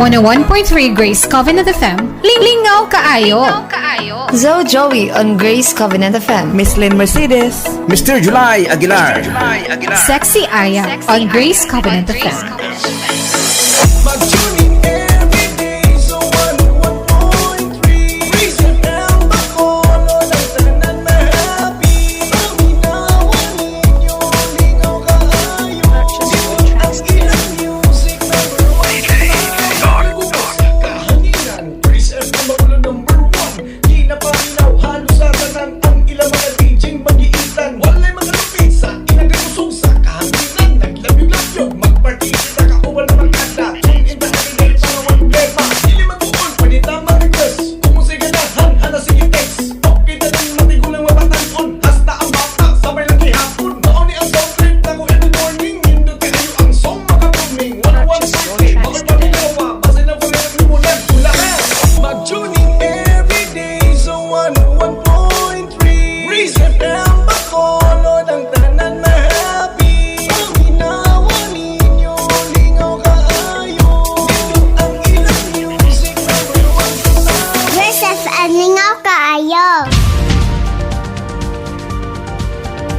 101.3 Grace Covenant FM. Lingaw kaayo. Zo Joey on Grace Covenant FM. Miss Lynn Mercedes. Mr. July Aguilar. Sexy Aya on Grace Covenant FM.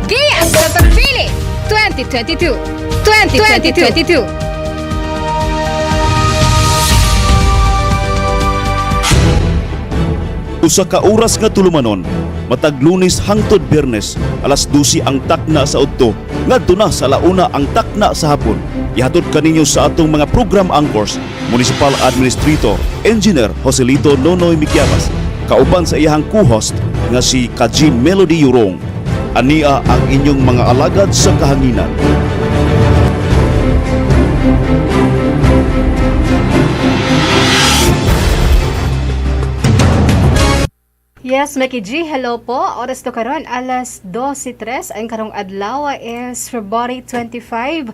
Giya sa Pagpili 2022. Usa ka oras nga tulumanon, matag Lunes hangtod Biyernes, alas 12 ang takna sa udto, ngadto na sa launa ang takna sa hapon. Ihatod kaninyo sa atong mga program anchors, Municipal Administrator, Engineer Joselito Nonoy Miquiabas, kauban sa iyahang co-host nga si Melody Yurong. Ania ang inyong mga alagad sa kahanginan. Yes, Maki G, hello po. Oras to karon alas 12:03. Ang karong adlaw is February 25,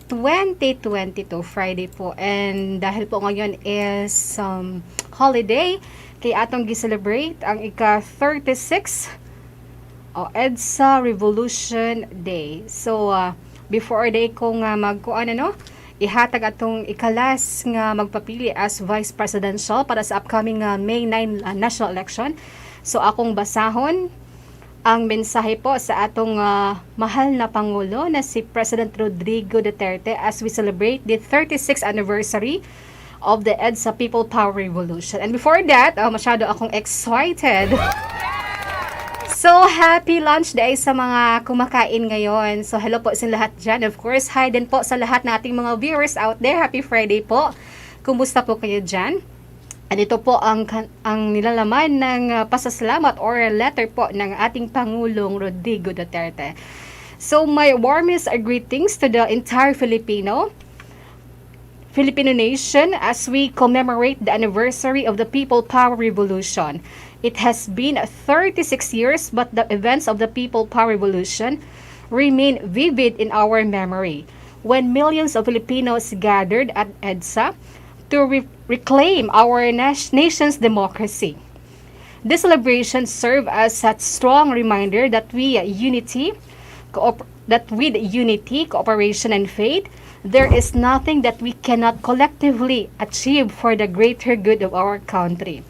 2022, Friday po. And dahil po ngayon is holiday, kay atong gi-celebrate ang ika-36 o EDSA Revolution Day. So, before day ko nga ihatag atong ikalas nga magpapili as Vice Presidential para sa upcoming May 9 national election. So, akong basahon ang mensahe po sa atong mahal na Pangulo na si President Rodrigo Duterte as we celebrate the 36th anniversary of the EDSA People Power Revolution. And before that, masyado akong excited. So, happy lunch day sa mga kumakain ngayon. So, hello po sa lahat dyan. Of course, hi din po sa lahat nating mga viewers out there. Happy Friday po. Kumusta po kayo dyan? At ito po ang nilalaman ng pasasalamat or letter po ng ating Pangulong Rodrigo Duterte. So, my warmest greetings to the entire Filipino nation as we commemorate the anniversary of the People Power Revolution. It has been 36 years, but the events of the People Power Revolution remain vivid in our memory. When millions of Filipinos gathered at EDSA to reclaim our nation's democracy. This celebration served as a strong reminder that with unity, cooperation, and faith, there is nothing that we cannot collectively achieve for the greater good of our country.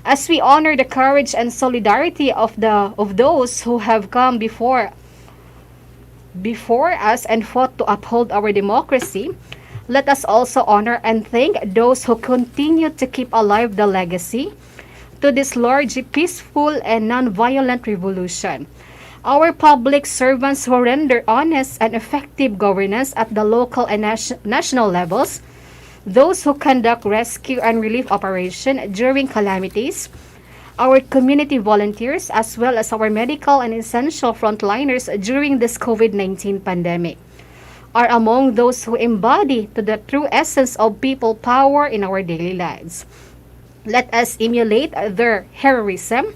As we honor the courage and solidarity of those who have come before us and fought to uphold our democracy, let us also honor and thank those who continue to keep alive the legacy to this large, peaceful, and non-violent revolution. Our public servants who render honest and effective governance at the local and national levels, those who conduct rescue and relief operation during calamities, our community volunteers, as well as our medical and essential frontliners during this COVID-19 pandemic, are among those who embody the true essence of people power in our daily lives. Let us emulate their heroism,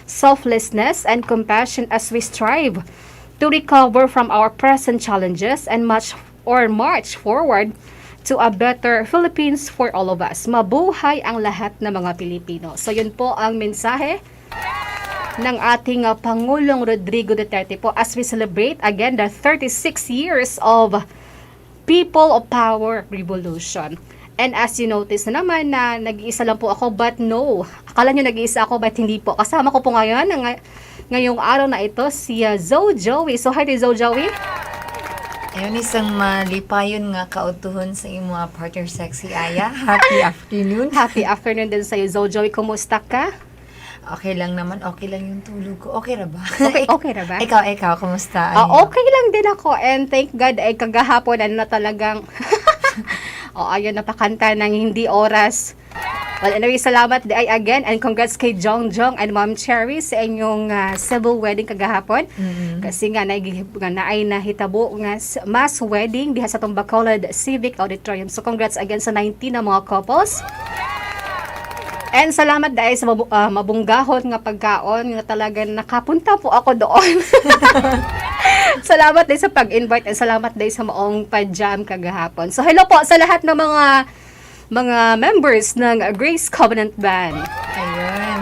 selflessness, and compassion as we strive to recover from our present challenges and march forward to a better Philippines for all of us. Mabuhay ang lahat ng mga Pilipino. So yun po ang mensahe ng ating Pangulong Rodrigo Duterte po as we celebrate again the 36 years of People of Power Revolution. And as you notice na naman na nag-iisa lang po ako, but no. Akala nyo nag-iisa ako, but hindi po. Kasama ko po ngayon, ngayong araw na ito, si Joey. So, hi to Joey. Ayun, isang malipayon nga kautuhon sa iyong mga partner sexy Aya. Happy afternoon. Happy afternoon din sa iyo, Joey. Kumusta ka? Okay lang naman, okay lang yung tulog ko. Okay ra ba? Okay ra ba? Ikaw, kumusta? Aya? Okay lang din ako. And thank God, ay kagahapon, na talagang, ayun, napakanta ng hindi oras. Well, anyway, salamat ay again and congrats kay Jong and Ma'am Cherry sa inyong civil wedding kagahapon. Kasi nga naay nahitabo nga mass wedding diha sa Bacolod Civic Auditorium. So congrats again sa 19 na mga couples. And salamat dahil sa mabunggahon nga pagkaon nga talagang nakapunta po ako doon. Salamat din sa pag-invite and salamat din sa maong pa-jam kagahapon. So hello po sa lahat ng mga members ng Grace Covenant Band. Ayun.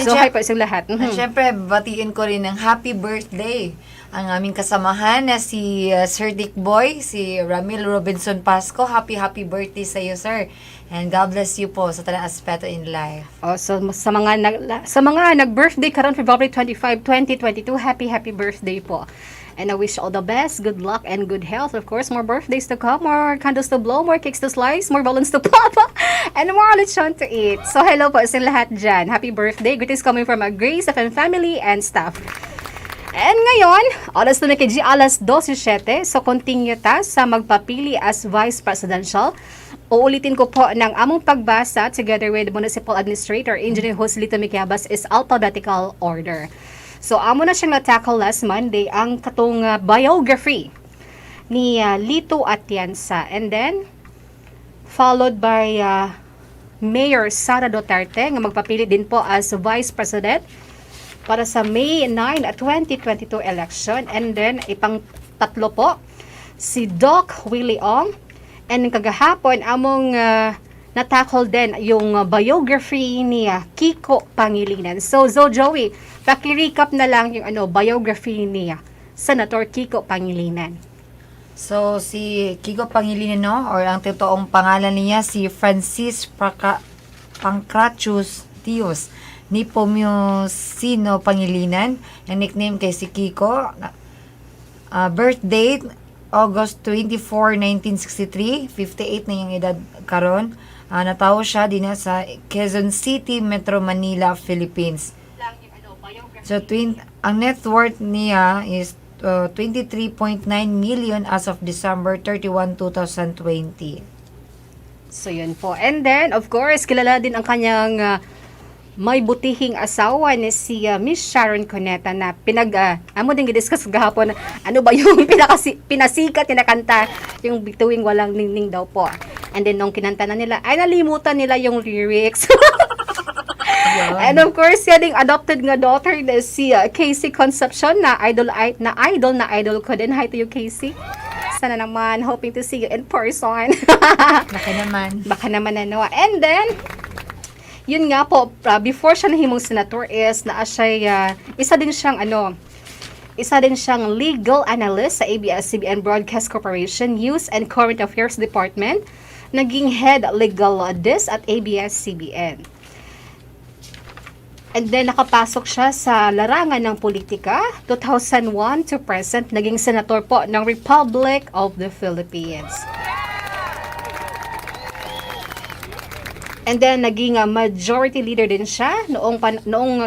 So hi po sa lahat. At syempre, batiin ko rin ng happy birthday ang aming kasamahan na si Sir Dick Boy, si Ramil Robinson Pasco. Happy birthday sa iyo, sir. And God bless you po sa tanang aspeto in life. So sa mga nag-birthday karon February 25, 2022, happy birthday po. And I wish all the best, good luck, and good health. Of course, more birthdays to come, more candles to blow, more cakes to slice, more balloons to pop, and more lechon to eat. So hello po sa lahat dyan. Happy birthday. Greetings coming from a Grace FM family and staff. And ngayon, oras na Giya, alas 12:07. So continue ta sa magpapili as Vice Presidential. Uulitin ko po ng among pagbasa together with Municipal Administrator Engineer Joselito Miquiabas is alphabetical order. So amo na siyang na-tackle last Monday ang katong biography ni Lito Atienza, and then followed by Mayor Sara Duterte nga magpapili din po as Vice President para sa May 9, 2022 election. And then ipang tatlo po si Doc Willie Ong, and kagahapon among na-tackle din yung biography ni Kiko Pangilinan. So Joey, paki-recap na lang yung biography ni Senator Kiko Pangilinan. So, si Kiko Pangilinan, no? Or ang totoong pangalan niya, si Francis Pancratius Tios Nepomuceno Pangilinan. Ang nickname kay si Kiko. Birth date, August 24, 1963. 58 na yung edad karon. Natawo siya din sa Quezon City, Metro Manila, Philippines. So, ang net worth niya is 23.9 million as of December 31, 2020. So, yun po. And then, of course, kilala din ang kanyang may butihing asawa ni si Miss Sharon Cuneta na amo din i-discuss gahapon ano ba yung pinasikat na kanta yung bituing walang ningning daw po. And then, nung kinanta na nila, ay nalimutan nila yung lyrics. And of course, yung adopted nga daughter na si Casey Concepcion na idol ko din. Hi to you, Casey. Sana naman, hoping to see you in person. Baka naman ano. And then, yun nga po, before siya nahimong senator is na siya, isa din siyang legal analyst sa ABS-CBN Broadcast Corporation News and Current Affairs Department. Naging head legal desk at ABS-CBN. And then, nakapasok siya sa larangan ng politika, 2001 to present, naging senator po ng Republic of the Philippines. And then, naging majority leader din siya noong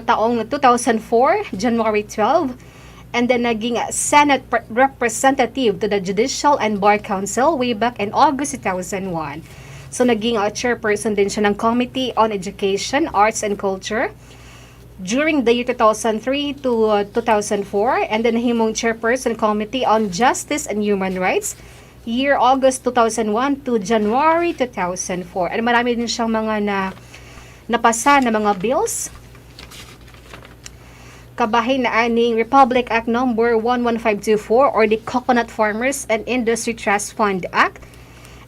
taong 2004, January 12. And then, naging Senate representative to the Judicial and Bar Council way back in August 2001. So, naging chairperson din siya ng Committee on Education, Arts and Culture during the year 2003 to 2004, and then himong chairperson Committee on Justice and Human Rights year August 2001 to January 2004. And marami din siyang mga napasa na mga bills. Kabahin na aning Republic Act number 11524 or the Coconut Farmers and Industry Trust Fund Act.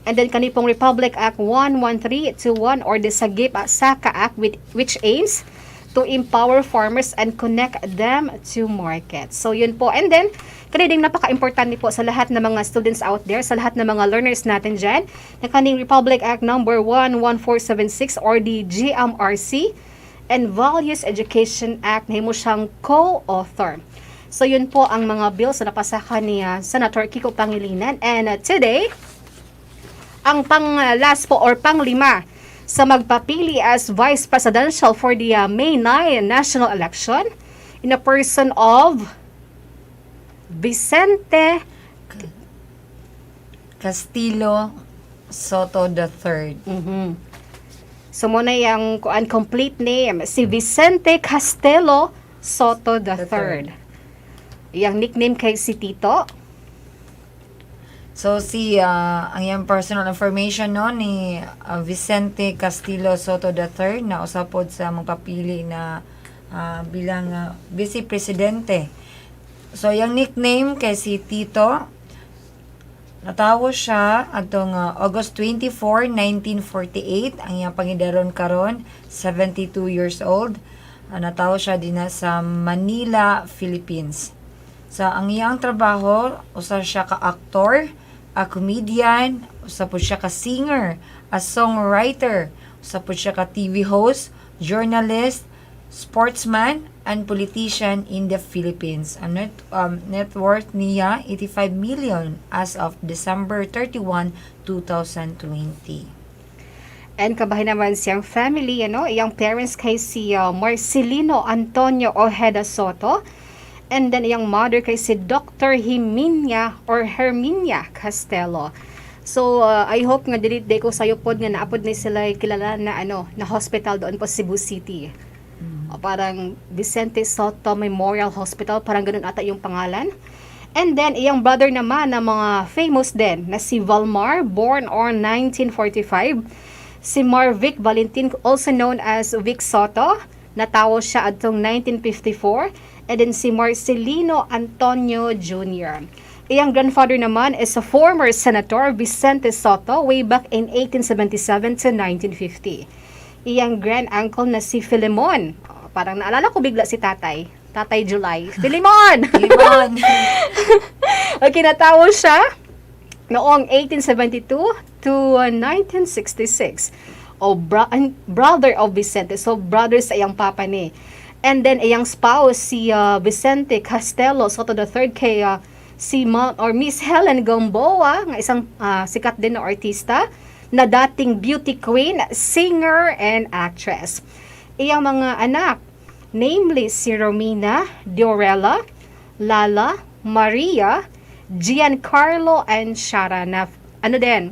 And then kanipong Republic Act 11321 or the Sagip Saka Act which aims to empower farmers and connect them to market. So yun po. And then, kaniding napaka-importante po sa lahat ng mga students out there, sa lahat ng mga learners natin dyan, na kaning Republic Act number 11476 or the GMRC and Values Education Act na himo siyang co-author. So yun po ang mga bills na napasahan ni Senator Kiko Pangilinan. And today, ang pang-last po or pang-lima sa magpapili as Vice Presidential for the May 9 national election in a person of Vicente Castillo Soto III. So muna yung complete name, si Vicente Castelo Soto III. Yung nickname kay si Tito. So ang iyang personal information no ni Vicente Castillo Soto III na usapod sa magpapili na bilang Vice Presidente. So yung nickname kay si Tito, natawo siya atong August 24, 1948. Ang iyang pangidaron karon 72 years old. Natawo siya din sa Manila, Philippines. So ang iyang trabaho, usa siya ka aktor, a comedian, usa po siya ka singer, a songwriter, usa po siya ka TV host, journalist, sportsman, and politician in the Philippines. Ang net worth niya 85 million as of December 31, 2020. And kabahin naman siyang family, iyang parents kay si Marcelino Antonio Ojeda Soto. And then iyang mother kay si Dr. Herminia Castelo. So I hope nga dili ko sayo pod nga naapod ni sila kilala na na hospital doon po Cebu City. Parang Vicente Soto Memorial Hospital, parang ganun ata yung pangalan. And then iyang brother naman na mga famous din na si Valmar, born on 1945. Si Marvic Valentin, also known as Vic Soto, natawo siya adtong 1954. And then si Marcelino Antonio Jr. Iyang grandfather naman is a former Senator Vicente Soto way back in 1877 to 1950. Iyang grand-uncle na si Filemon. Parang naalala ko bigla si Tatay July. Filemon! Okay, natawo siya noong 1872 to 1966. Brother of Vicente. So, brother sa iyang papa ni. And then, iyang spouse, si Vicente Castelo Soto III kay si Miss Helen Gamboa, nga isang sikat din na artista, na dating beauty queen, singer, and actress. Iyang mga anak, namely si Romina, Diorella, Lala, Maria, Giancarlo, and Shara na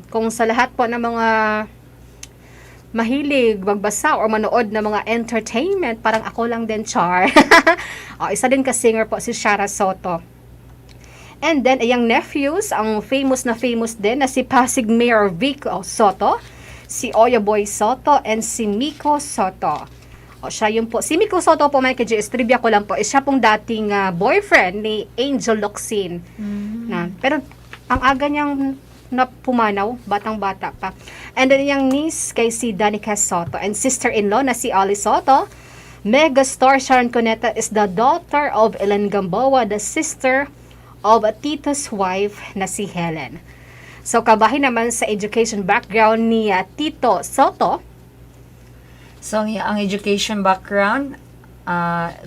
kung sa lahat po ng mga mahilig magbasa or manood ng mga entertainment, parang ako lang din, Char. Isa din ka-singer po si Shara Soto. And then, iyang nephews, ang famous din na si Pasig Mayor Vic Soto, si Oya Boy Soto, and si Miko Soto. Siya yun po. Si Miko Soto po, may KJS, trivia ko lang po, siya pong dating boyfriend ni Angel Locsin. Pero, ang aga niyang na pumanaw, batang-bata pa. And then yung niece kay si Danica Soto and sister-in-law na si Ali Soto. Megastar Sharon Cuneta is the daughter of Ellen Gamboa, the sister of Tito's wife na si Helen. So kabahin naman sa education background ni Tito Soto. So ang education background,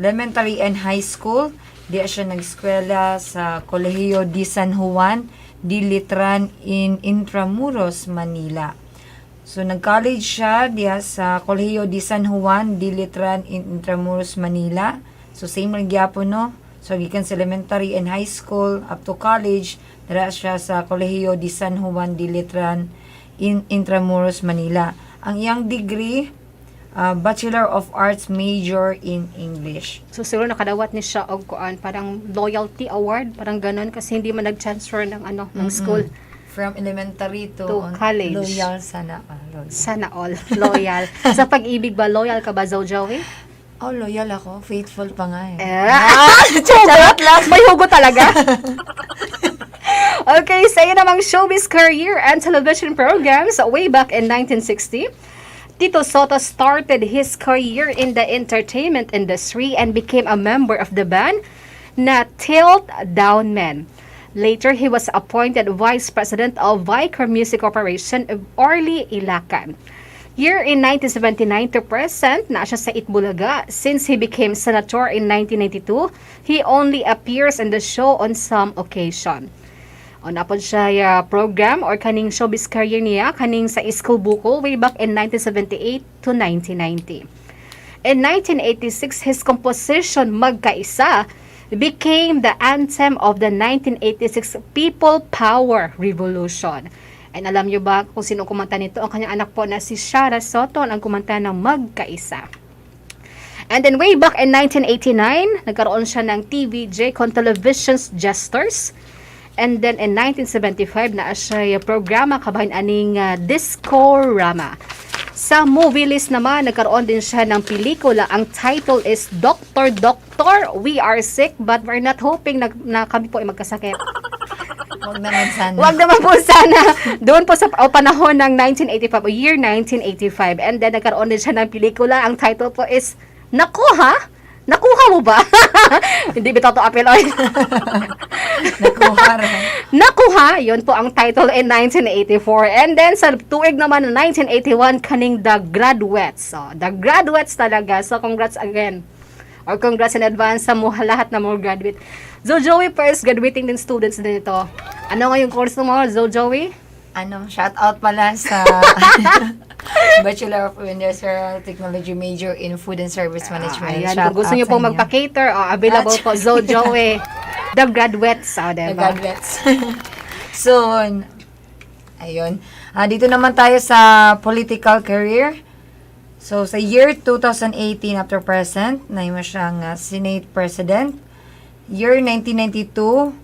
elementary and high school, di siya nag-eskwela sa Kolehiyo di San Juan Dilitran in Intramuros, Manila. So, nag-college siya diya sa Kolehiyo di San Juan, Dilitran in Intramuros, Manila. So, same lang gyapon, no? So, gikan sa elementary and high school up to college, dara siya sa Kolehiyo di San Juan, Dilitran in Intramuros, Manila. Ang iyang degree, Bachelor of Arts major in English. So siguro nakadawat ni siya og kuan parang loyalty award, parang ganon kasi hindi man nag-transfer ng ng school from elementary to college. Loyal sana. Loyal. Sana all loyal. Sa pag-ibig ba loyal ka ba, Joey? Oh, loyal ako. Faithful pa nga eh. Charot lang. May hugot talaga. Okay, sa iyo namang showbiz career and television programs way back in 1960. Tito Soto started his career in the entertainment industry and became a member of the band na Tilt Down Men. Later, he was appointed Vice President of Vicar Music Corporation of Orly, Ilacan. Year in 1979 to present, na siya sa Itbulaga. Since he became senator in 1992, he only appears in the show on some occasion. O napod siya program or kaning showbiz career niya, kaning sa School Bukol way back in 1978 to 1990. In 1986, his composition Magkaisa became the anthem of the 1986 People Power Revolution. And alam niyo ba kung sino kumanta nito? Ang kanyang anak po na si Shara Soto ang kumanta ng Magkaisa. And then way back in 1989, nagkaroon siya ng TVJ kung Television's Jesters. And then in 1975 na siya programa kabahin aning Disco-Rama. Sa movie list naman, nagkaroon din siya ng pelikula. Ang title is Doctor, Doctor, We Are Sick But We're Not Hoping na kami po ay magkasakit. Huwag naman sana. Huwag naman po sana. Doon po sa panahon ng 1985, o year 1985. And then nagkaroon din siya ng pelikula. Ang title po is Nakuha? Nakuha mo ba? Hindi ba ito apel oil? Nakuha rin. Nakuha, yun po ang title in 1984. And then sa tuig naman ng 1981, kaning The Graduates. So, The Graduates talaga. So, congrats again. Or congrats in advance sa lahat na mga graduate. So, Joey, first graduating din students din ito. Ano nga yung course mo, Joey? Shout out pala sa Bachelor of Industrial Technology major in Food and Service Management. Ayan, Shout kung gusto out niyo sa pong inyo. magpa-cater, available po, Joey. The Graduates, The diba? Godlets. Soon. Ayun. Dito naman tayo sa political career. So, sa year 2018 after present, naima siyang Senate President. Year 1992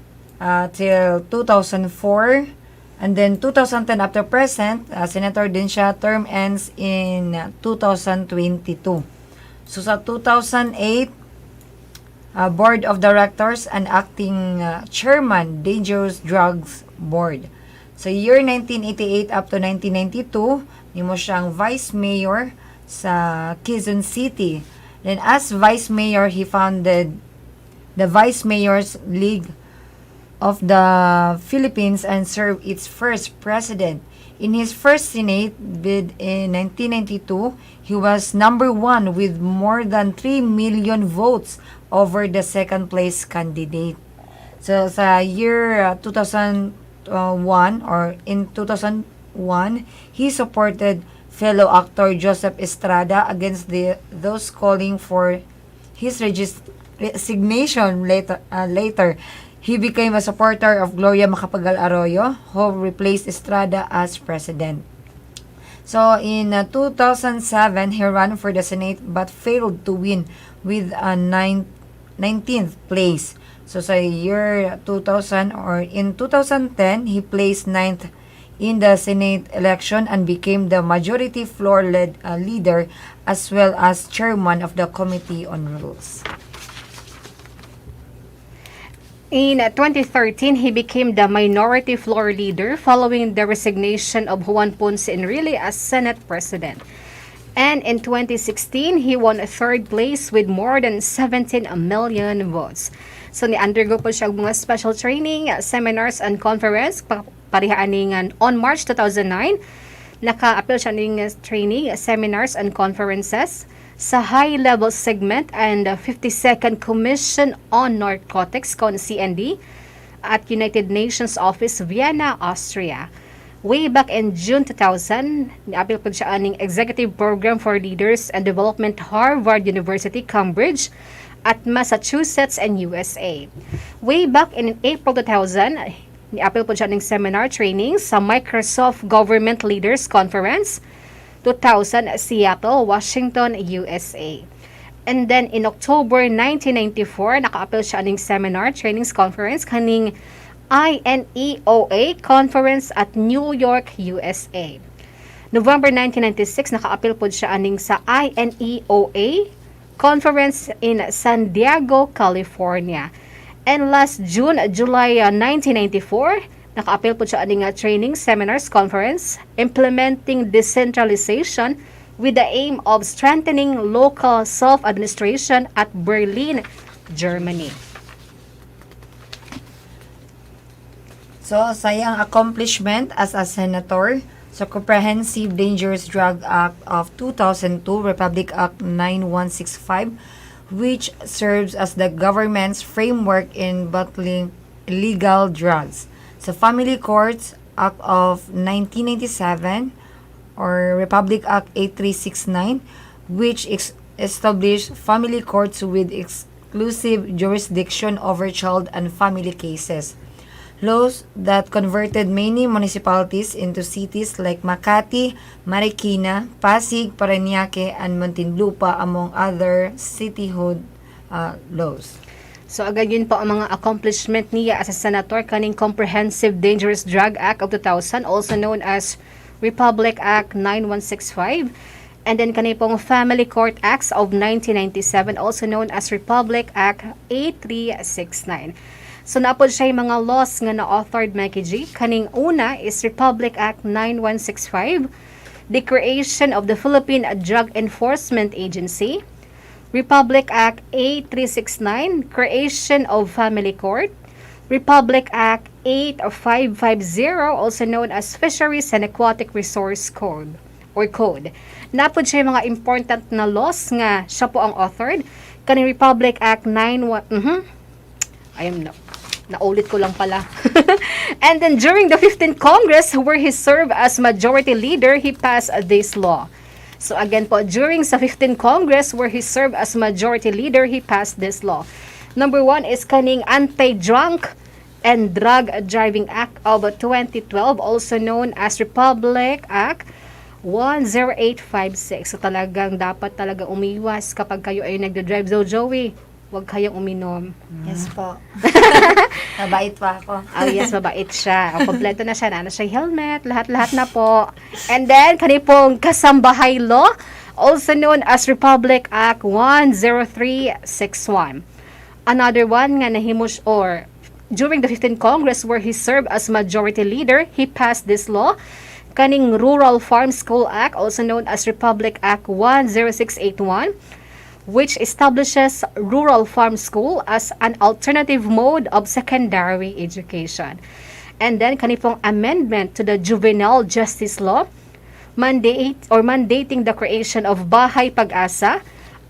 till 2004. And then 2010 after present, Senator din siya. Term ends in 2022. So, sa 2008, Board of Directors and Acting Chairman, Dangerous Drugs Board. So, year 1988 up to 1992, nimo siyang Vice Mayor sa Quezon City. Then, as Vice Mayor, he founded the Vice Mayor's League of the Philippines and served its first president. In his first Senate bid in 1992, he was number 1 with more than 3 million votes over the second place candidate. So sa year 2001 or in 2001, he supported fellow actor Joseph Estrada against those calling for his resignation later. He became a supporter of Gloria Macapagal Arroyo, who replaced Estrada as president. So, in 2007, he ran for the Senate but failed to win with a 19th place. So, sa year 2000 or in 2010, he placed 9th in the Senate election and became the majority floor leader as well as chairman of the Committee on Rules. In 2013, he became the minority floor leader following the resignation of Juan Ponce Enrile as Senate President. And in 2016, he won third place with more than 17 million votes. So, ni-undergo po siya mga special training, seminars, and conference. Parihaaningan on March 2009, naka-appeal siya ng training, seminars, and conferences sa high-level segment and 52nd Commission on Narcotics, CND, at United Nations Office, Vienna, Austria. Way back in June 2000, ni-appeal po siya aning Executive Program for Leaders and Development, Harvard University, Cambridge, at Massachusetts and USA. Way back in April 2000, ni-appeal po siya aning seminar training sa Microsoft Government Leaders Conference, 2000, Seattle, Washington, USA. And then in October 1994, naka-appeal siya aning seminar trainings conference kaning INEOA conference at New York, USA. November 1996, naka-appeal po siya aning sa INEOA conference in San Diego, California. And last July 1994, naka-appeal po siya aning training seminars conference implementing decentralization with the aim of strengthening local self-administration at Berlin, Germany. So, sayang accomplishment as a senator sa Comprehensive Dangerous Drug Act of 2002, Republic Act 9165, which serves as the government's framework in battling illegal drugs. Sa Family Courts Act of 1997, or Republic Act 8369, which established family courts with exclusive jurisdiction over child and family cases. Laws that converted many municipalities into cities like Makati, Marikina, Pasig, Parañaque, and Muntinlupa, among other cityhood laws. So agad yun po ang mga accomplishment niya as a senator kaning Comprehensive Dangerous Drug Act of 2000, also known as Republic Act 9165. And then kani pong Family Court Acts of 1997, also known as Republic Act 8369. So napod siya yung mga laws nga na-authored, Mikey G. Kaning una is Republic Act 9165, the creation of the Philippine Drug Enforcement Agency. Republic Act 8369, creation of Family Court. Republic Act 8550, also known as Fisheries and Aquatic Resource Code or Code. Napod siya yung mga important na laws nga siya po ang authored. Kaning Republic Act 91 naulit ko lang pala. And then during the 15th Congress, where he served as majority leader, he passed this law. So again po, during sa 15th Congress, where he served as majority leader, he passed this law. Number 1 is kaning Anti-Drunk and Drug Driving Act of 2012, also known as Republic Act 10856. So talagang dapat talaga umiwas kapag kayo ay nagda-drive. So Joey, huwag kayong uminom. Yes po. Mabait pa ako. Oh yes, mabait siya. Kompleto na siya. Nana siya helmet. Lahat-lahat na po. And then, kanipong kasambahay law, also known as Republic Act 10361. Another one nga nahimus or during the 15th Congress where he served as majority leader, he passed this law. Kaning Rural Farm School Act, also known as Republic Act 10681, which establishes rural farm school as an alternative mode of secondary education. And then, kanipong amendment to the Juvenile Justice Law, mandating the creation of Bahay Pag-asa,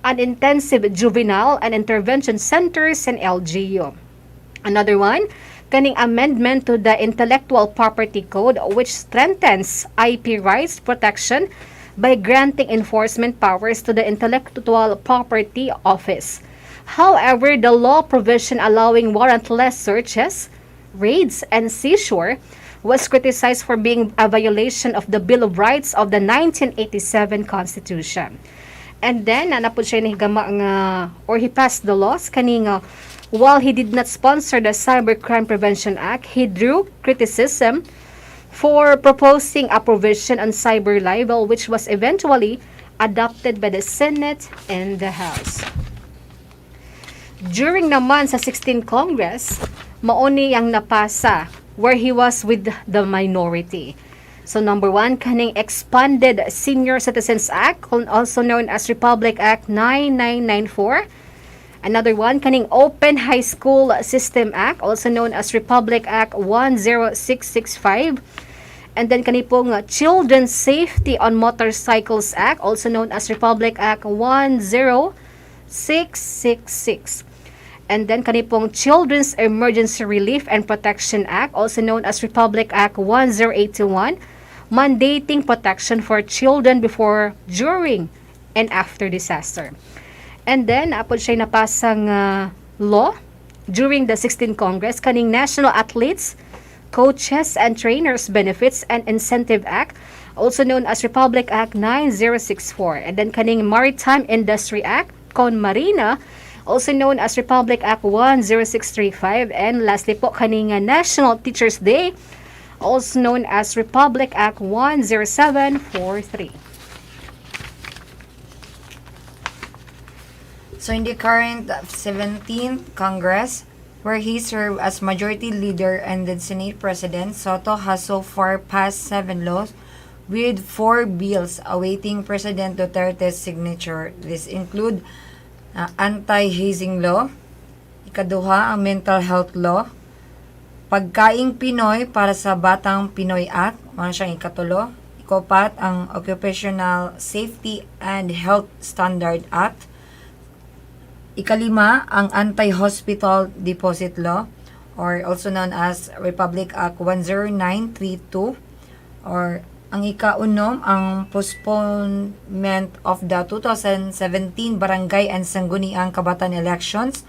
an intensive juvenile and intervention centers in LGU. Another one, kaning amendment to the Intellectual Property Code, which strengthens IP rights protection by granting enforcement powers to the Intellectual Property Office. However, the law provision allowing warrantless searches, raids, and seizure was criticized for being a violation of the Bill of Rights of the 1987 Constitution. And then, napod siya he passed the laws kaning while he did not sponsor the Cybercrime Prevention Act, he drew criticism for proposing a provision on cyber libel, which was eventually adopted by the Senate and the House. During naman sa 16th Congress, mauni ang napasa where he was with the minority. So number 1, kaning Expanded Senior Citizens Act, also known as Republic Act 9994. Another one, kaning Open High School System Act, also known as Republic Act 10665. And then kanipong Children's Safety on Motorcycles Act, also known as Republic Act 10666. And then kanipong Children's Emergency Relief and Protection Act, also known as Republic Act 10821, mandating protection for children before, during, and after disaster. And then apod siya napasang law during the 16th Congress kaning National Athletes, Coaches and Trainers Benefits and Incentive Act, also known as Republic Act 9064. And then kaning Maritime Industry Act, CONMARINA, also known as Republic Act 10635. And lastly po, kaning National Teachers Day, also known as Republic Act 10743. So in the current 17th Congress, where he served as majority leader and the Senate President, Soto has so far passed 7 laws with 4 bills awaiting President Duterte's signature. This include anti-hazing law, ikaduha ang mental health law, pagkaing Pinoy para sa Batang Pinoy Act, ano siyang ikatulo, ikopat ang Occupational Safety and Health Standard Act, ikalima ang Anti-Hospital Deposit Law, or also known as Republic Act 10932, or ang ikaunom, ang postponement of the 2017 Barangay and Sangguniang Kabataan Elections,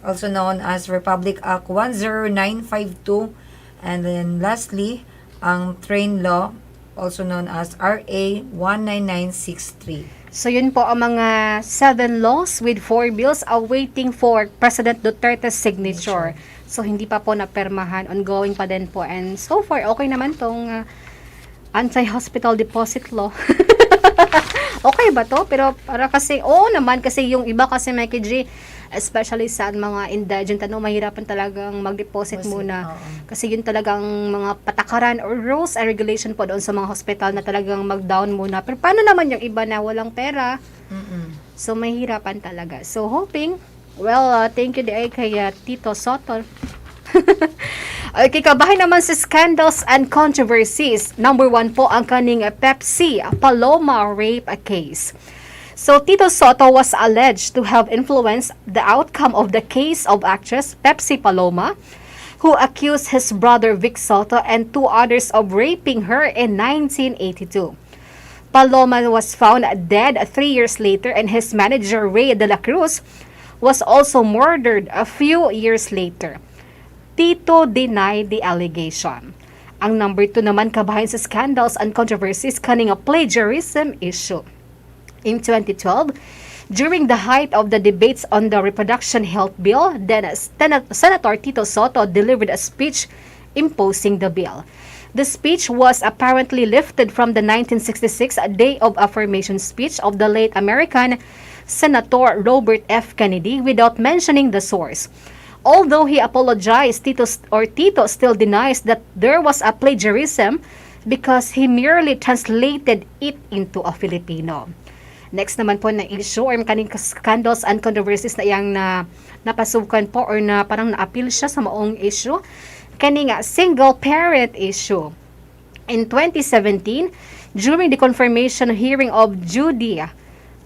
also known as Republic Act 10952, and then lastly, ang Train Law, also known as RA 19963. So yun po ang mga 7 laws with 4 bills awaiting for President Duterte's signature. So hindi pa po napermahan, ongoing pa din po. And so far, okay naman tong anti-hospital deposit law. Okay ba to? Pero para kasi, naman kasi yung iba kasi Mikey G, especially sa mga indigent, mahirapan talagang mag-deposit muna. Kasi yun talagang mga patakaran or rules and regulation po doon sa mga hospital na talagang mag-down muna. Pero paano naman yung iba na walang pera? So mahirapan talaga. So hoping, thank you kay Tito Soto. Okay, kabahay naman sa scandals and controversies. Number 1 po ang kaning Pepsi Paloma rape case. So, Tito Soto was alleged to have influenced the outcome of the case of actress Pepsi Paloma, who accused his brother Vic Soto and 2 others of raping her in 1982. Paloma was found dead 3 years later, and his manager Ray de la Cruz was also murdered a few years later. Tito denied the allegation. Ang number 2 naman kabahin sa scandals and controversies kaning plagiarism issue. In 2012, during the height of the debates on the Reproduction Health Bill, then Senator Tito Soto delivered a speech imposing the bill. The speech was apparently lifted from the 1966 Day of Affirmation speech of the late American Senator Robert F. Kennedy without mentioning the source. Although he apologized, Tito still denies that there was a plagiarism because he merely translated it into a Filipino. Next naman po na issue or kaning scandals and controversies na iyang napasukan po or na parang na-appeal siya sa maong issue. Kaning single parent issue. In 2017, during the confirmation hearing of Giya,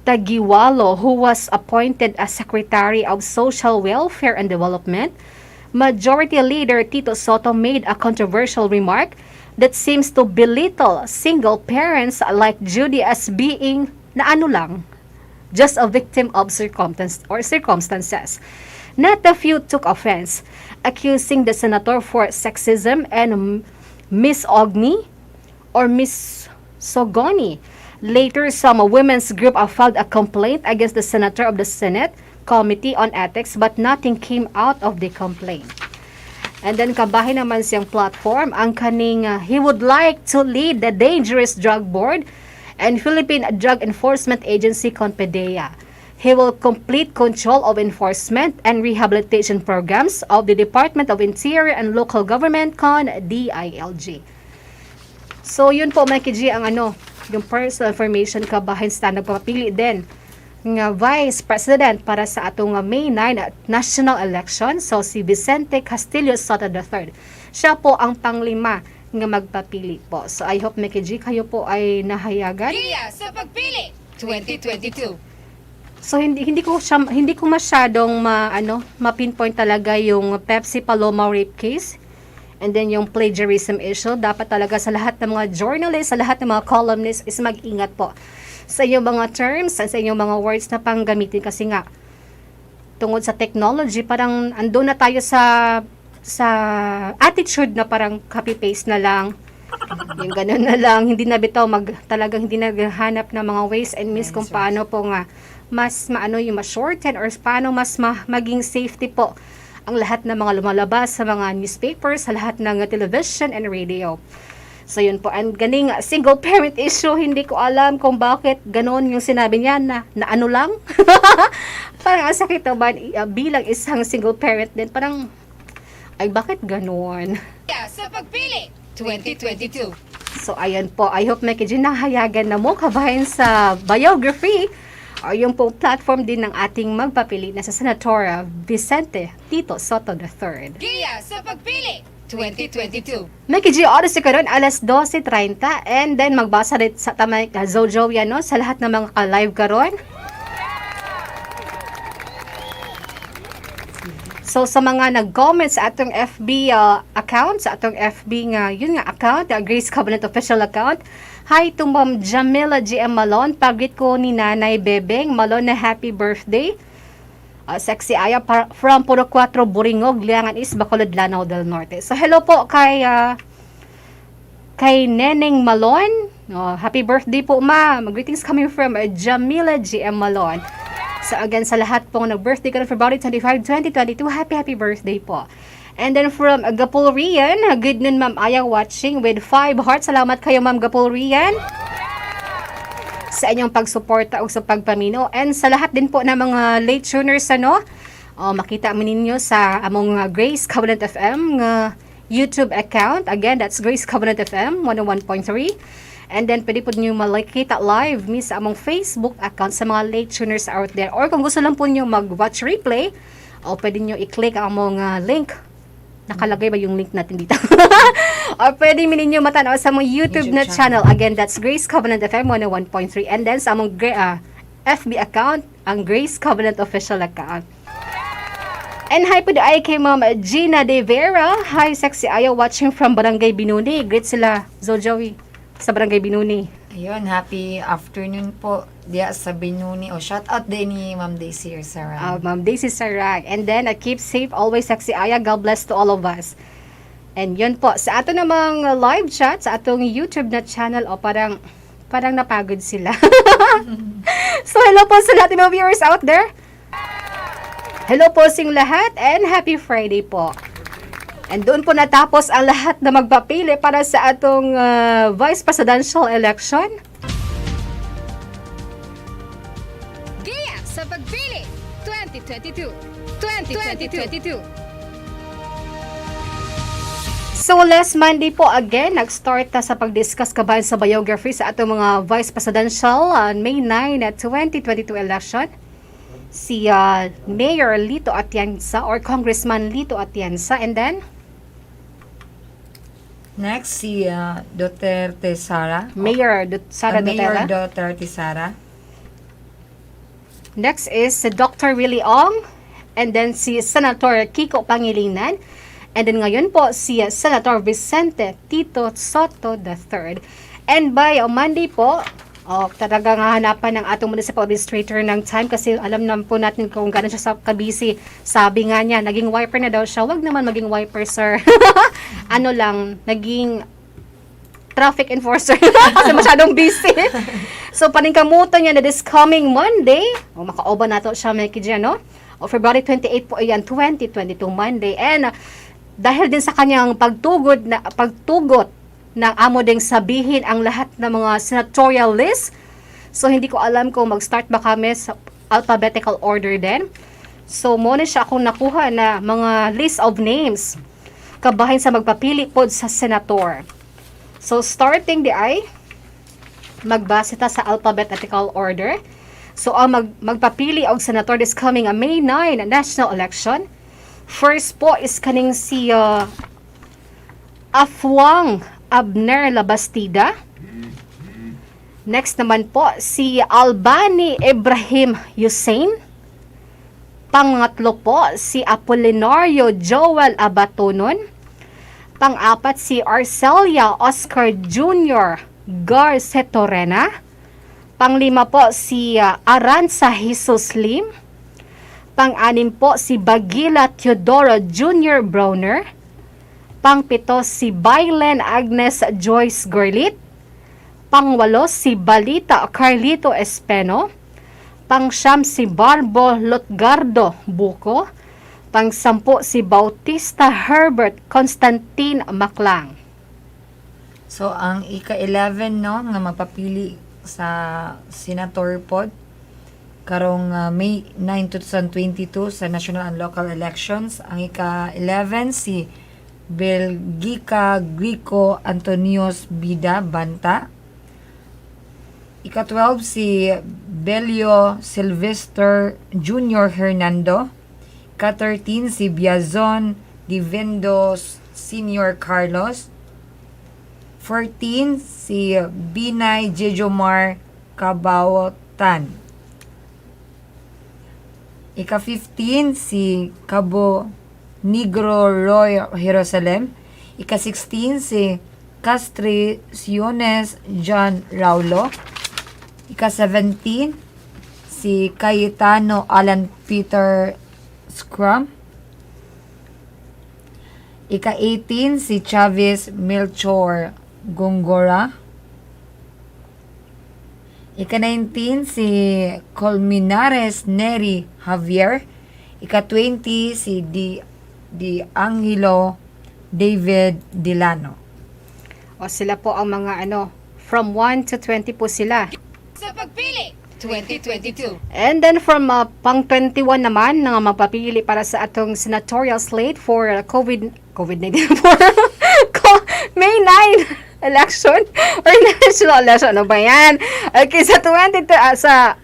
Tagiwalo, who was appointed as Secretary of Social Welfare and Development, Majority Leader Tito Soto made a controversial remark that seems to belittle single parents like Judy as being just a victim of circumstances. Not a few took offense, accusing the senator for sexism and misogyny or misogyny. Later, some women's group filed a complaint against the senator of the Senate Committee on Ethics, but nothing came out of the complaint. And then kabahin naman siyang platform ang kaning he would like to lead the Dangerous Drug Board and Philippine Drug Enforcement Agency CONPEDEA. He will complete control of enforcement and rehabilitation programs of the Department of Interior and Local Government DILG. So yun po Mikey G ang yung personal information kabahin sa nagpapili din nga Vice President para sa atong May 9 national election. So si Vicente Castillo Soto III. Siya po ang panglima nga magpapili po. So I hope Mikey G kayo po ay nahayagan. Giya sa Pagpili 2022. So hindi ko masyadong ma-pinpoint talaga yung Pepsi Paloma rape case. And then yung plagiarism issue, dapat talaga sa lahat ng mga journalists, sa lahat ng mga columnists is mag-ingat po sa inyong mga terms, sa inyong mga words na panggamitin kasi nga tungod sa technology, parang andun na tayo sa attitude na parang copy-paste na lang. Yung ganun na lang, hindi na bitaw talagang hindi naghahanap ng mga ways and means kung paano po nga mas yung ma-shorten or paano mas maging safety po ang lahat ng mga lumalabas sa mga newspapers, sa lahat ng television and radio. So yun po, and ganing single parent issue, hindi ko alam kung bakit ganon yung sinabi niya na lang. Parang ang sakit ba bilang isang single parent din, parang ay bakit ganon? Giya sa Pagpili 2022. So, ayan po. I hope Meki G nahayagan na mo kabahin sa biography o yung po platform din ng ating magpapili na sa Senator Vicente Tito Soto III. Giya sa Pagpili 2022. Meki G, oras na karon alas 12:30 and then magbasa rin sa tamay Zojo yan, no? Sa lahat ng mga ka-live karon. So sa mga nag-comment sa atong FB account, sa atong FB nga, yun nga account, Grace Covenant official account. Hi to Ma'am Jamila GM Malon, pagrit ko ni Nanay Bebeng Malon na happy birthday. Sexy Aya from Puro 4 Buringog, Liangan East, Bacolod, Lanao del Norte. So hello po kay Neneng Malon. Happy birthday po ma. Greetings coming from Jamila GM Malon. So again, sa lahat pong nag-birthday ka ng February 25, 2022, happy birthday po. And then from Gapulrian, good noon Ma'am Aya watching with 5 hearts. Salamat kayo Ma'am Gapulrian sa inyong pagsuporta o sa pagpamino. And sa lahat din po ng mga late tuners, makita mo ninyo sa among Grace Covenant FM YouTube account. Again, that's Grace Covenant FM 101.3. And then, pwede po nyo makita live sa among Facebook account sa mga late tuners out there. Or kung gusto lang po nyo mag-watch replay, pwede nyo i-click ang among link. Nakalagay ba yung link natin dito? O pwede ninyo matanaw sa among YouTube na channel. Again, that's Grace Covenant FM 101.3. And then, sa among FB account, ang Grace Covenant official account. And hi po ay kay Ma'am Gina De Vera. Hi, Sexy Aya watching from Barangay Binuni. Great sila, Zojoey, sa Barangay Binuni. Ayun, happy afternoon po diya sa Binuni. Shout out din ni Ma'am Daisy Sarang. Ma'am Daisy Sarang. And then, keep safe always, Sexy Aya. God bless to all of us. And yun po, sa ato namang live chat, sa atong YouTube na channel, parang napagod sila. So, hello po sa lahat ng mga viewers out there. Hello po sing lahat and happy Friday po. And doon po natapos ang lahat na magpapili para sa atong vice presidential election. Giya sa Pagpili 2022. 2022. So last Monday po again, nag-start na sa pag-discuss kabayan sa biography sa atong mga vice presidential May 9 na 2022 election. Si Mayor Lito Atienza or Congressman Lito Atienza, and then Next, si Duterte Sara. Mayor Sara Mayor Duterte. Duterte Sara. Next is si Dr. Willie Ong, and then si Senator Kiko Pangilinan, and then ngayon po si Senator Vicente Tito Soto III. And by Monday po, talagang hahanapan ng atong municipal administrator ng time kasi alam naman po natin kung gano'n siya kabisi. Sabi nga niya, naging wiper na daw siya. Wag naman maging wiper, sir. Ano lang, naging traffic enforcer kasi masyadong busy. So, paningkamutan niya na this coming Monday, makaoba na to siya, Meki G, February 28 po, ayan, 2022 Monday. And dahil din sa kanyang pagtugot ng amo ding sabihin ang lahat ng mga senatorial list. So, hindi ko alam kung mag-start ba kami sa alphabetical order din. So, muna siya akong nakuha na mga list of names kabahin sa magpapili po sa senator. So, starting di ay magbase ta sa alphabetical order. So, ang magpapili og senator this coming May 9 national election. First po is kaning si Afwang Abner Labastida. Next naman po, si Albani Ibrahim Hussein. Pangatlo po, si Apolinario Joel Abatonon. Pang-apat, si Arcelia Oscar Jr. Garcetorena. Pang-lima po, si Aranza Jesus Lim. Pang-anim po, si Bagila Teodoro Jr. Browner. Pang-pito, si Bailen Agnes Joyce Gorlit. Pang-walo, si Balita Carlito Espeno. Pang-siyam, si Barbo Lotgardo Buko. Pang-sampu, si Bautista Herbert Constantine Maclang. So, ang ika-11, nga magpapili sa senator pod karong May 9, 2022 sa national and local elections. Ang ika-11, si Belgica Grico Antonios Bida Banta. Ika-12 si Belio Sylvester Jr. Hernando. Ika-13 si Biazon Divendo Senior Carlos. 14 si Binay Jejomar Cabautan. Ika-15 si Cabo Negro Roy Jerusalem. Ika-16 si Castriciones John Raulo. Ika-17 si Cayetano Alan Peter Scrum. Ika-18 si Chavez Melchor Gongora. Ika-19 si Colmenares Neri Javier. Ika-20 si Di Angelo David Dilano. O sila po ang mga from 1 to 20 po sila. Sa Pagpili 2022. And then from pang 21 naman na magpapili para sa atong senatorial slate for COVID-19 for May 9 election or national election. Ano ba yan? Okay, sa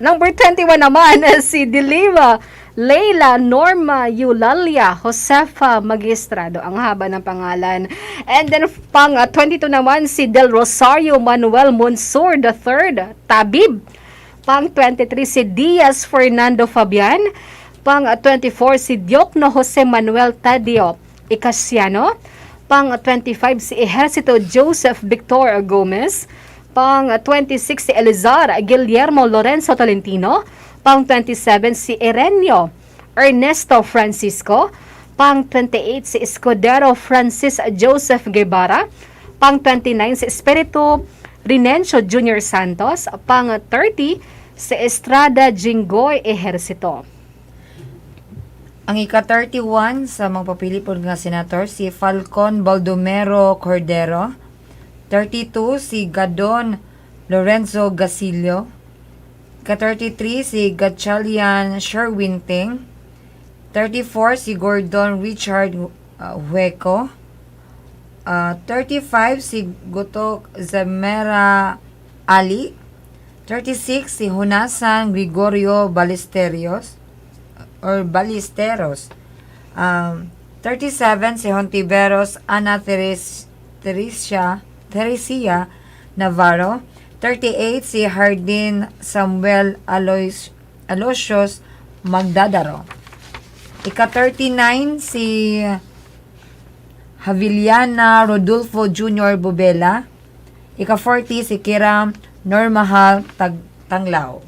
number 21 naman si Diliva Leila Norma Eulalia Josefa Magistrado. Ang haba ng pangalan. And then pang 22 naman si Del Rosario Manuel Monsur III Tabib. Pang 23 si Diaz Fernando Fabian. Pang 24 si Diokno Jose Manuel Tadio Icasiano. Pang 25 si Ejercito Joseph Victor Gomez. Pang 26 si Elizar Guillermo Lorenzo Tolentino. Pang 27 si Erenio Ernesto Francisco. Pang 28 si Escudero Francis Joseph Guevara. Pang 29 si Espiritu Rinencio Jr. Santos. Pang 30 si Estrada Jinggoy Ejercito. Ang ika-31 sa magpapili po nga senator si Falcon Baldomero Cordero. 32 si Gadon Lorenzo Gasilio. Ika-33 si Gatchalian Sherwinting. 34 si Gordon Richard Hueco. 35 si Gotok Zamera Ali. 36 si Hunasan Gregorio Ballesteros. 37 si Hontiveros Ana Teresia Navarro. 38 si Hardin Samuel Aloysius Magdadaro. Ika-39 si Haviliana Rodolfo Jr. Bubela. Ika-40 si Kiram Normahal Tanglao.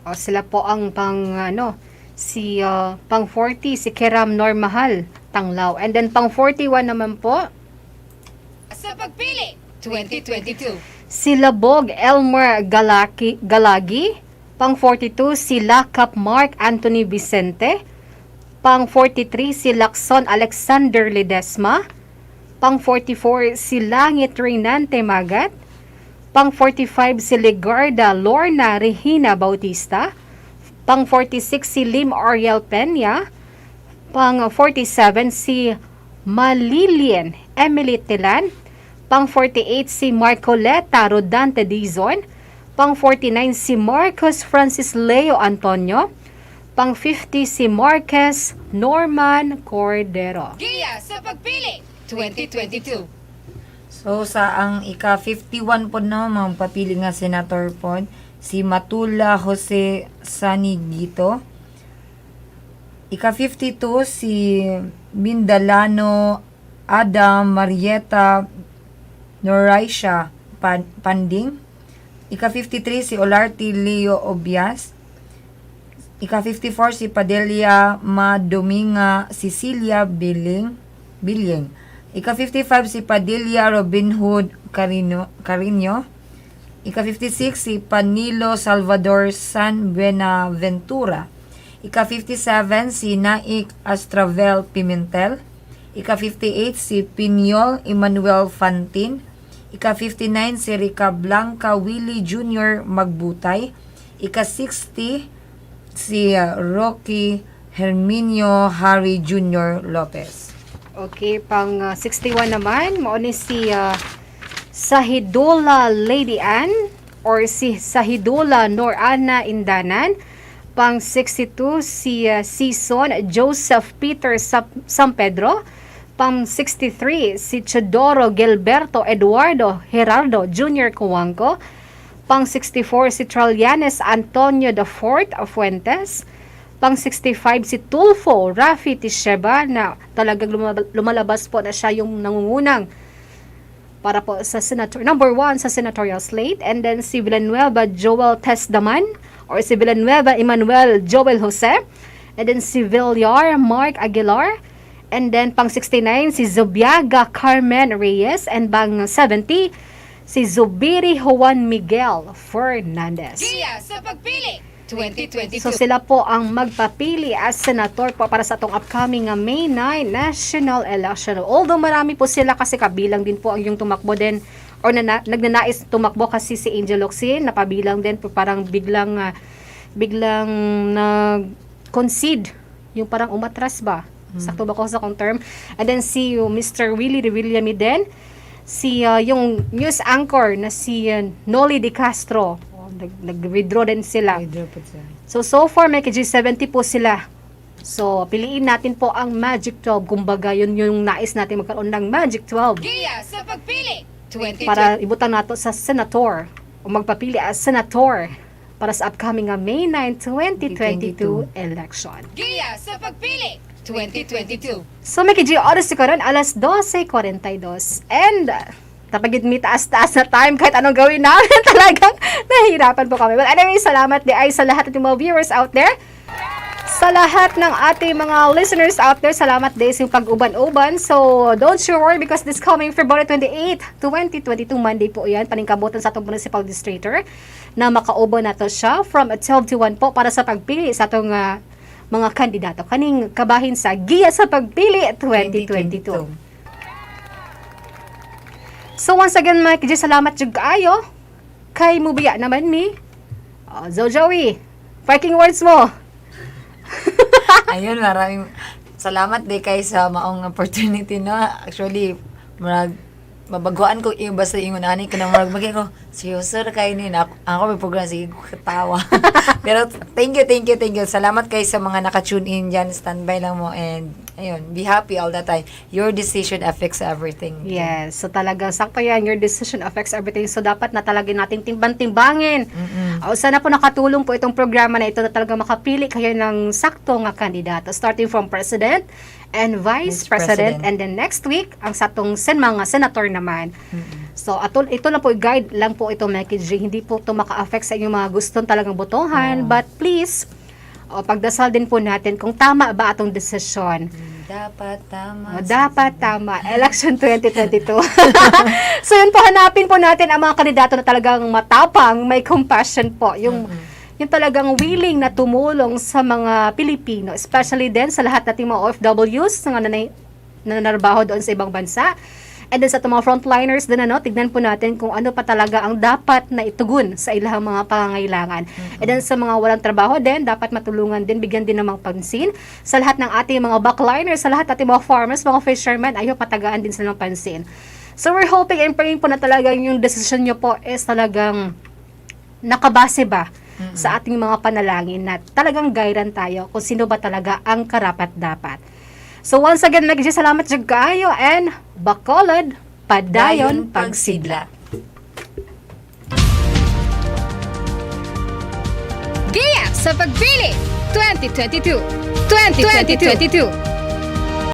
O sila po ang pang pang 40 si Kiram Normahal Tanglao. And then pang 41 naman po Sa Pagpili 2022. si Labog Elmer Galagi. Pang 42 si Lakap Mark Anthony Vicente. Pang 43 si Lacson Alexander Ledesma. Pang 44 si Langit Reynante Magat. Pang 45 si Legarda Lorna Regina Bautista. Pang 46 si Lim Ariel Peña. Pang 47 si Malilian Emily Tilan. Pang 48 si Marcoleta Rodante Dizon. Pang 49 si Marcos Francis Leo Antonio. Pang 50 si Marquez Norman Cordero. Giya sa Pagpili 2022. So sa ang ika-51 po na magpapili nga senator po si Matula Jose Sanigito. Ika-52 si Mindalano Adam Marieta Noraisha Panding. Ika-53 si Olarte Leo Obias. Ika-54 si Padilla Madominga Cecilia Biling. Ika-55 si Padilla Robin Hood Carino. Ika-56 si Panilo Salvador San Buenaventura. Ika-57 si Naik Astravel Pimentel. Ika-58 si Pinyol Emmanuel Fantin. Ika-59 si Rica Blanca Willie Jr. Magbutay. Ika-60 si Rocky Herminio Harry Jr. Lopez. Okay, pang 61 naman, mao ni si Sahidula Lady Ann or si Sahidula Norana Indanan. Pang 62 si Season Joseph Peter San Pedro. Pang 63 si Chodoro Gilberto Eduardo Gerardo Jr. Cuangco. Pang 64 si Tralianes Antonio de Fort Fuentes. Pang 65 si Tulfo Rafi Tisheba na talagang lumalabas po na siya yung nangungunang para po sa number 1 sa senatorial slate. And then si Villanueva Joel Testdaman or si Villanueva Emmanuel Joel Jose. And then si Villar Mark Aguilar. And then pang 69 si Zubiaga Carmen Reyes. And pang 70 si Zubiri Juan Miguel Fernandez. Giya sa Pagpili 2022. So sila po ang magpapili as senator po para sa itong upcoming May 9 national election. Although marami po sila kasi kabilang din po ang yung tumakbo din or nagnanais tumakbo kasi si Angel Locsin, napabilang din po parang biglang nag-concede, yung parang umatras ba? Sakto ba ko sa kong term? And then si Mr. Willie Revillami din, si yung news anchor na si Noli De Castro, nag-withdraw din sila. So far, may KG70 po sila. So, piliin natin po ang Magic 12. Kumbaga, yun yung nais natin magkaroon ng Magic 12. Giya sa Pagpili 2022. Para ibutang nato sa senator o magpapili as senator para sa upcoming May 9, 2022 election. Giya sa Pagpili 2022. So, may KG oras si karon alas 12:42. And tapagid mi taas-taas na time kahit anong gawin namin talagang nahihirapan po kami. But anyway, salamat di ay sa lahat ng mga viewers out there. Sa lahat ng ating mga listeners out there, salamat din sa pag-uban-uban. So, don't you worry because this coming February 28, 2022, Monday po yan, paningkabutan sa atong municipal districtor na makauban nato siya from 12 to 1 po para sa pagpili sa atong mga kandidato. Kaning kabahin sa Giya sa Pagpili 2022. So once again, Mike, salamat jud kaayo. Kay mubiya naman mi. Joey, parking words mo. Ayun, maraming salamat di kay sa maong opportunity no. Actually, mabaguan ko yung basta ingon ani ko na magmagi ko. Seryoso kay ni ako may program sige ko katawa. Pero thank you. Salamat kay sa mga naka-tune in diyan, standby lang mo and ayun, be happy all the time. Your decision affects everything. Yes, so talagang sakto yan. Your decision affects everything. So dapat na talaga natin timbang-timbangin. Sana po nakatulong po itong programa na ito na talaga makapili kayo ng sakto nga kandidato. Starting from President and Vice President. And then next week, ang satong mga senator naman. So ito lang po, guide lang po ito message. Hindi po ito maka-affect sa inyong mga gustong talagang botohan. But please, pagdasal din po natin kung tama ba atong desisyon. Dapat tama. Election 2022. So yun po, hanapin po natin ang mga kandidato na talagang matapang, may compassion po. Yung talagang willing na tumulong sa mga Pilipino, especially din sa lahat nating mga OFWs na nanarbaho doon sa ibang bansa. And then sa mga frontliners din, tignan po natin kung ano pa talaga ang dapat na itugon sa ilang mga pangangailangan. And then sa mga walang trabaho din, dapat matulungan din, bigyan din ng mga pansin. Sa lahat ng ating mga backliners, sa lahat ating mga farmers, mga fishermen, ayaw patagaan din sila ng pansin. So we're hoping and praying po na talagang yung decision nyo po is talagang nakabase ba sa ating mga panalangin na talagang gairan tayo kung sino ba talaga ang karapat-dapat. So once again, salamat jud kaayo and Bacolod, padayon pagsidla. Giya sa Pagpili 2022.